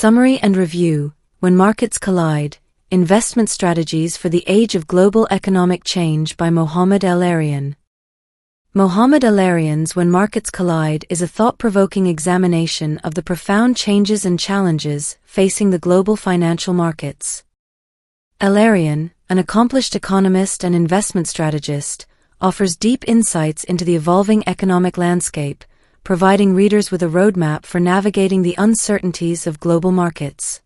Summary and Review: When Markets Collide, Investment Strategies for the Age of Global Economic Change by Mohamed El-Erian. Mohamed El-Erian's When Markets Collide is a thought-provoking examination of the profound changes and challenges facing the global financial markets. El-Erian, an accomplished economist and investment strategist, offers deep insights into the evolving economic landscape, providing readers with a roadmap for navigating the uncertainties of global markets.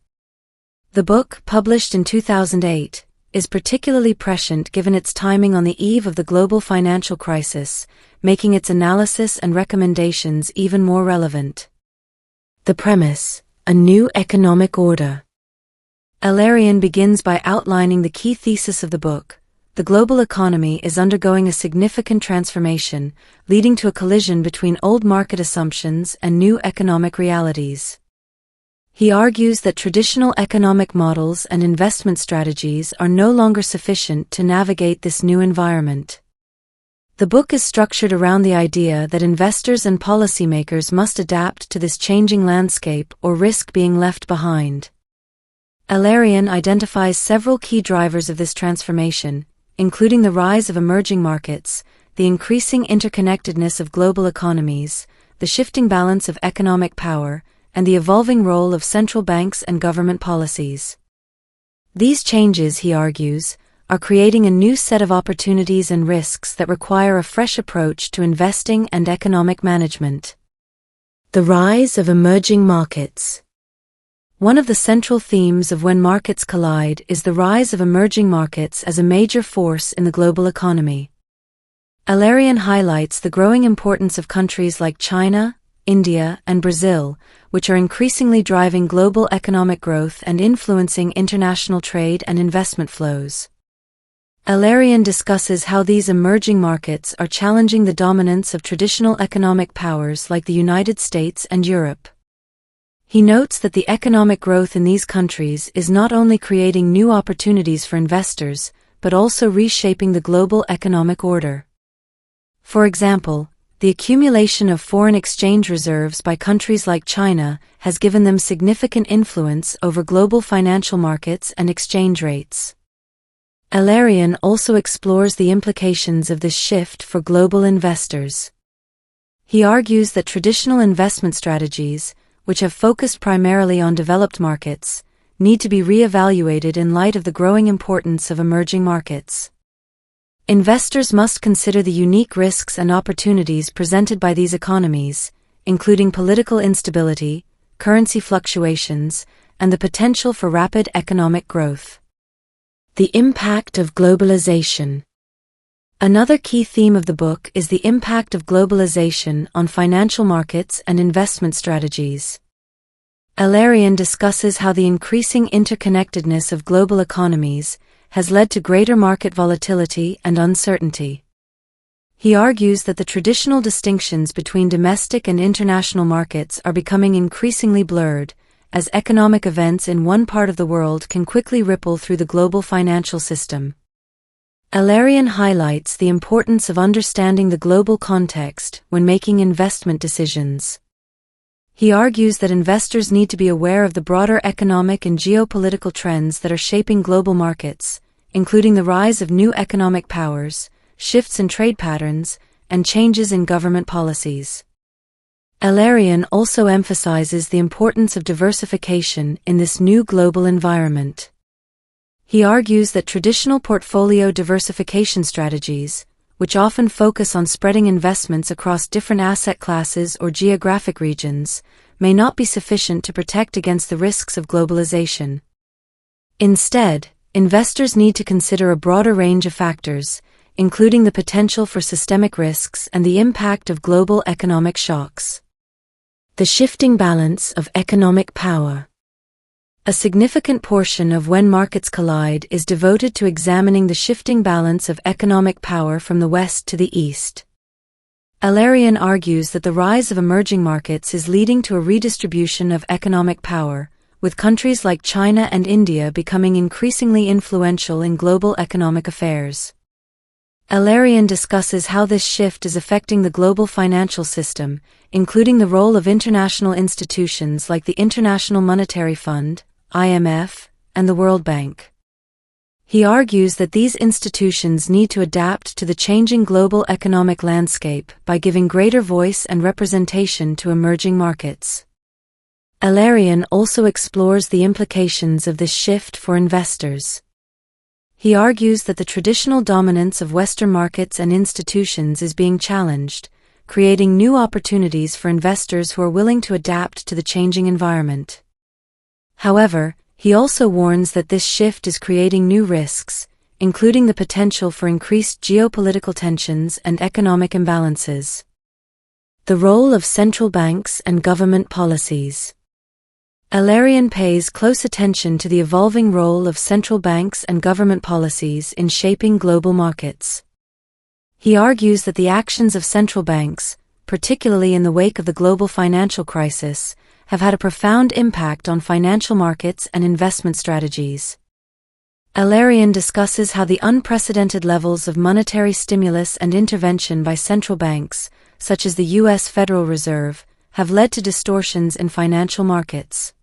The book, published in 2008, is particularly prescient given its timing on the eve of the global financial crisis, making its analysis and recommendations even more relevant. The premise: a new economic order. El-Erian begins by outlining the key thesis of the book. The global economy is undergoing a significant transformation, leading to a collision between old market assumptions and new economic realities. He argues that traditional economic models and investment strategies are no longer sufficient to navigate this new environment. The book is structured around the idea that investors and policymakers must adapt to this changing landscape or risk being left behind. El-Erian identifies several key drivers of this transformation, including the rise of emerging markets, the increasing interconnectedness of global economies, the shifting balance of economic power, and the evolving role of central banks and government policies. These changes, he argues, are creating a new set of opportunities and risks that require a fresh approach to investing and economic management. The rise of emerging markets. One of the central themes of When Markets Collide is the rise of emerging markets as a major force in the global economy. El-Erian highlights the growing importance of countries like China, India, and Brazil, which are increasingly driving global economic growth and influencing international trade and investment flows. El-Erian discusses how these emerging markets are challenging the dominance of traditional economic powers like the United States and Europe. He notes that the economic growth in these countries is not only creating new opportunities for investors, but also reshaping the global economic order. For example, the accumulation of foreign exchange reserves by countries like China has given them significant influence over global financial markets and exchange rates. El-Erian also explores the implications of this shift for global investors. He argues that traditional investment strategies, which have focused primarily on developed markets, need to be re-evaluated in light of the growing importance of emerging markets. Investors must consider the unique risks and opportunities presented by these economies, including political instability, currency fluctuations, and the potential for rapid economic growth. The impact of globalization. Another key theme of the book is the impact of globalization on financial markets and investment strategies. El-Erian discusses how the increasing interconnectedness of global economies has led to greater market volatility and uncertainty. He argues that the traditional distinctions between domestic and international markets are becoming increasingly blurred, as economic events in one part of the world can quickly ripple through the global financial system. El-Erian highlights the importance of understanding the global context when making investment decisions. He argues that investors need to be aware of the broader economic and geopolitical trends that are shaping global markets, including the rise of new economic powers, shifts in trade patterns, and changes in government policies. El-Erian also emphasizes the importance of diversification in this new global environment. He argues that traditional portfolio diversification strategies, which often focus on spreading investments across different asset classes or geographic regions, may not be sufficient to protect against the risks of globalization. Instead, investors need to consider a broader range of factors, including the potential for systemic risks and the impact of global economic shocks. The shifting balance of economic power. A significant portion of When Markets Collide is devoted to examining the shifting balance of economic power from the West to the East. El-Erian argues that the rise of emerging markets is leading to a redistribution of economic power, with countries like China and India becoming increasingly influential in global economic affairs. El-Erian discusses how this shift is affecting the global financial system, including the role of international institutions like the International Monetary Fund, IMF, and the World Bank. He argues that these institutions need to adapt to the changing global economic landscape by giving greater voice and representation to emerging markets. El-Erian also explores the implications of this shift for investors. He argues that the traditional dominance of Western markets and institutions is being challenged, creating new opportunities for investors who are willing to adapt to the changing environment. However, he also warns that this shift is creating new risks, including the potential for increased geopolitical tensions and economic imbalances. The role of central banks and government policies. El-Erian pays close attention to the evolving role of central banks and government policies in shaping global markets. He argues that the actions of central banks, particularly in the wake of the global financial crisis, have had a profound impact on financial markets and investment strategies. El-Erian discusses how the unprecedented levels of monetary stimulus and intervention by central banks, such as the U.S. Federal Reserve, have led to distortions in financial markets.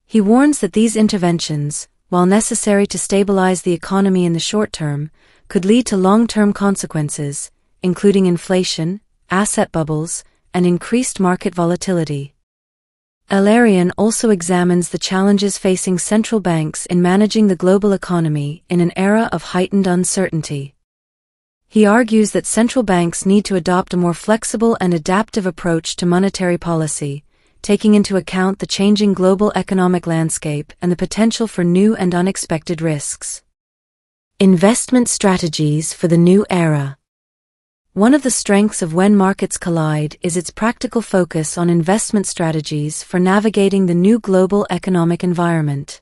He warns that these interventions, while necessary to stabilize the economy in the short term, could lead to long-term consequences, including inflation, asset bubbles, and increased market volatility. El-Erian also examines the challenges facing central banks in managing the global economy in an era of heightened uncertainty. He argues that central banks need to adopt a more flexible and adaptive approach to monetary policy, taking into account the changing global economic landscape and the potential for new and unexpected risks. Investment strategies for the new era. One of the strengths of When Markets Collide is its practical focus on investment strategies for navigating the new global economic environment.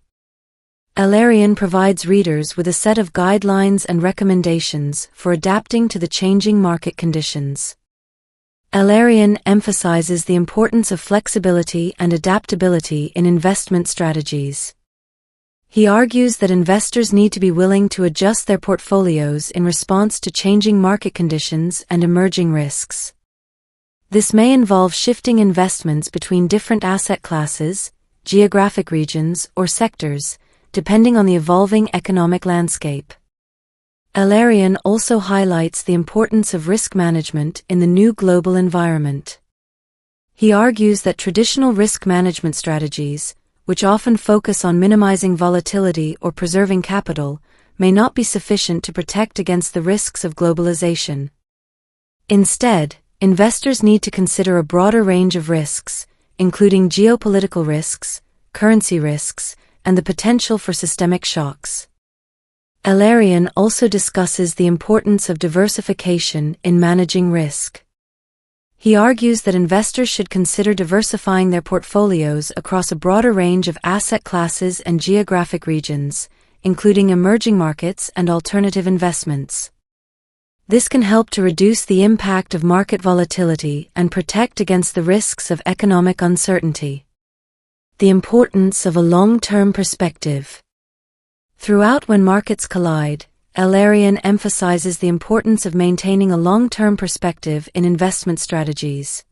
El-Erian provides readers with a set of guidelines and recommendations for adapting to the changing market conditions. El-Erian emphasizes the importance of flexibility and adaptability in investment strategies. He argues that investors need to be willing to adjust their portfolios in response to changing market conditions and emerging risks. This may involve shifting investments between different asset classes, geographic regions, or sectors, depending on the evolving economic landscape. El-Erian also highlights the importance of risk management in the new global environment. He argues that traditional risk management strategies, which often focus on minimizing volatility or preserving capital, may not be sufficient to protect against the risks of globalization. Instead, investors need to consider a broader range of risks, including geopolitical risks, currency risks, and the potential for systemic shocks. El-Erian also discusses the importance of diversification in managing risk. He argues that investors should consider diversifying their portfolios across a broader range of asset classes and geographic regions, including emerging markets and alternative investments. This can help to reduce the impact of market volatility and protect against the risks of economic uncertainty. The importance of a long-term perspective. Throughout When Markets Collide, El-Erian emphasizes the importance of maintaining a long-term perspective in investment strategies.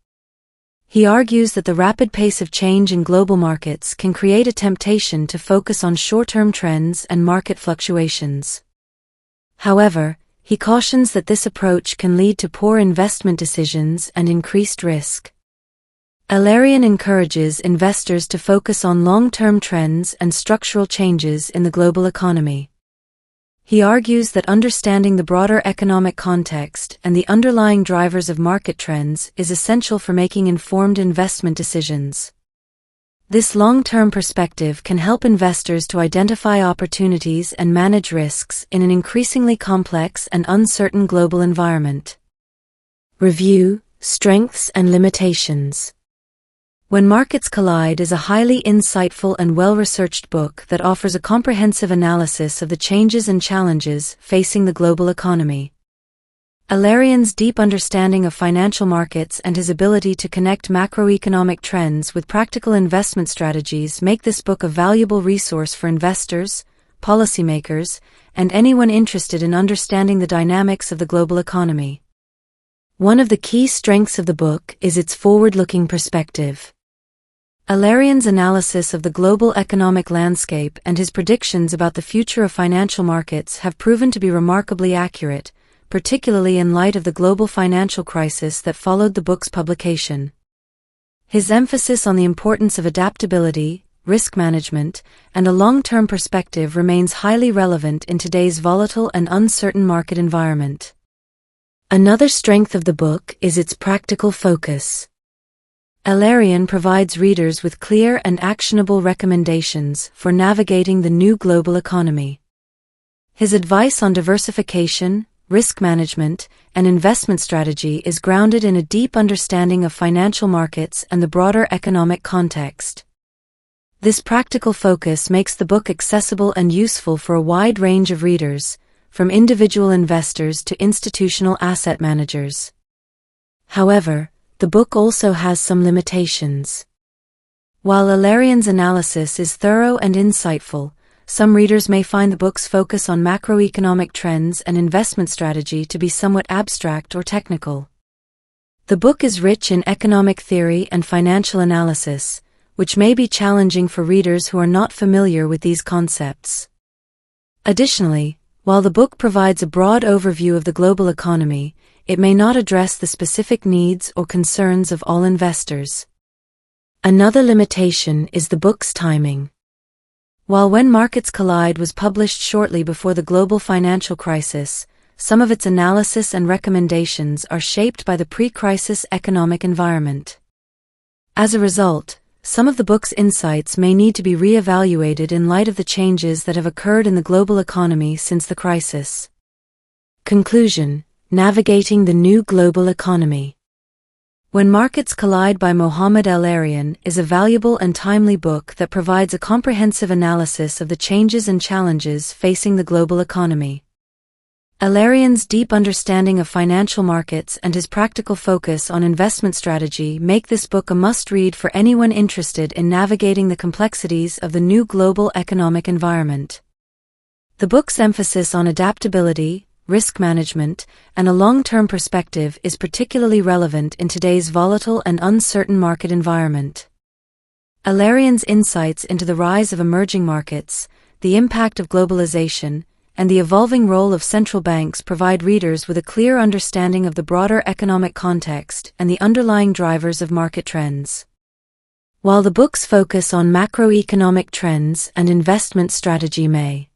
He argues that the rapid pace of change in global markets can create a temptation to focus on short-term trends and market fluctuations. However, he cautions that this approach can lead to poor investment decisions and increased risk. El-Erian encourages investors to focus on long-term trends and structural changes in the global economy. He argues that understanding the broader economic context and the underlying drivers of market trends is essential for making informed investment decisions. This long-term perspective can help investors to identify opportunities and manage risks in an increasingly complex and uncertain global environment. Review, strengths and limitations. When Markets Collide is a highly insightful and well-researched book that offers a comprehensive analysis of the changes and challenges facing the global economy. El-Erian's deep understanding of financial markets and his ability to connect macroeconomic trends with practical investment strategies make this book a valuable resource for investors, policymakers, and anyone interested in understanding the dynamics of the global economy. One of the key strengths of the book is its forward-looking perspective. El-Erian's analysis of the global economic landscape and his predictions about the future of financial markets have proven to be remarkably accurate, particularly in light of the global financial crisis that followed the book's publication. His emphasis on the importance of adaptability, risk management, and a long-term perspective remains highly relevant in today's volatile and uncertain market environment. Another strength of the book is its practical focus. El-Erian provides readers with clear and actionable recommendations for navigating the new global economy. His advice on diversification, risk management, and investment strategy is grounded in a deep understanding of financial markets and the broader economic context. This practical focus makes the book accessible and useful for a wide range of readers, from individual investors to institutional asset managers. However, the book also has some limitations. While El-Erian's analysis is thorough and insightful, some readers may find the book's focus on macroeconomic trends and investment strategy to be somewhat abstract or technical. The book is rich in economic theory and financial analysis, which may be challenging for readers who are not familiar with these concepts. Additionally, while the book provides a broad overview of the global economy, it may not address the specific needs or concerns of all investors. Another limitation is the book's timing. While When Markets Collide was published shortly before the global financial crisis, some of its analysis and recommendations are shaped by the pre-crisis economic environment. As a result, some of the book's insights may need to be re-evaluated in light of the changes that have occurred in the global economy since the crisis. Conclusion: Navigating the New Global Economy. When Markets Collide by Mohamed El-Erian is a valuable and timely book that provides a comprehensive analysis of the changes and challenges facing the global economy. El-Erian's deep understanding of financial markets and his practical focus on investment strategy make this book a must-read for anyone interested in navigating the complexities of the new global economic environment. The book's emphasis on adaptability, risk management, and a long-term perspective is particularly relevant in today's volatile and uncertain market environment. El-Erian's insights into the rise of emerging markets, the impact of globalization, and the evolving role of central banks provide readers with a clear understanding of the broader economic context and the underlying drivers of market trends. While the book's focus on macroeconomic trends and investment strategy may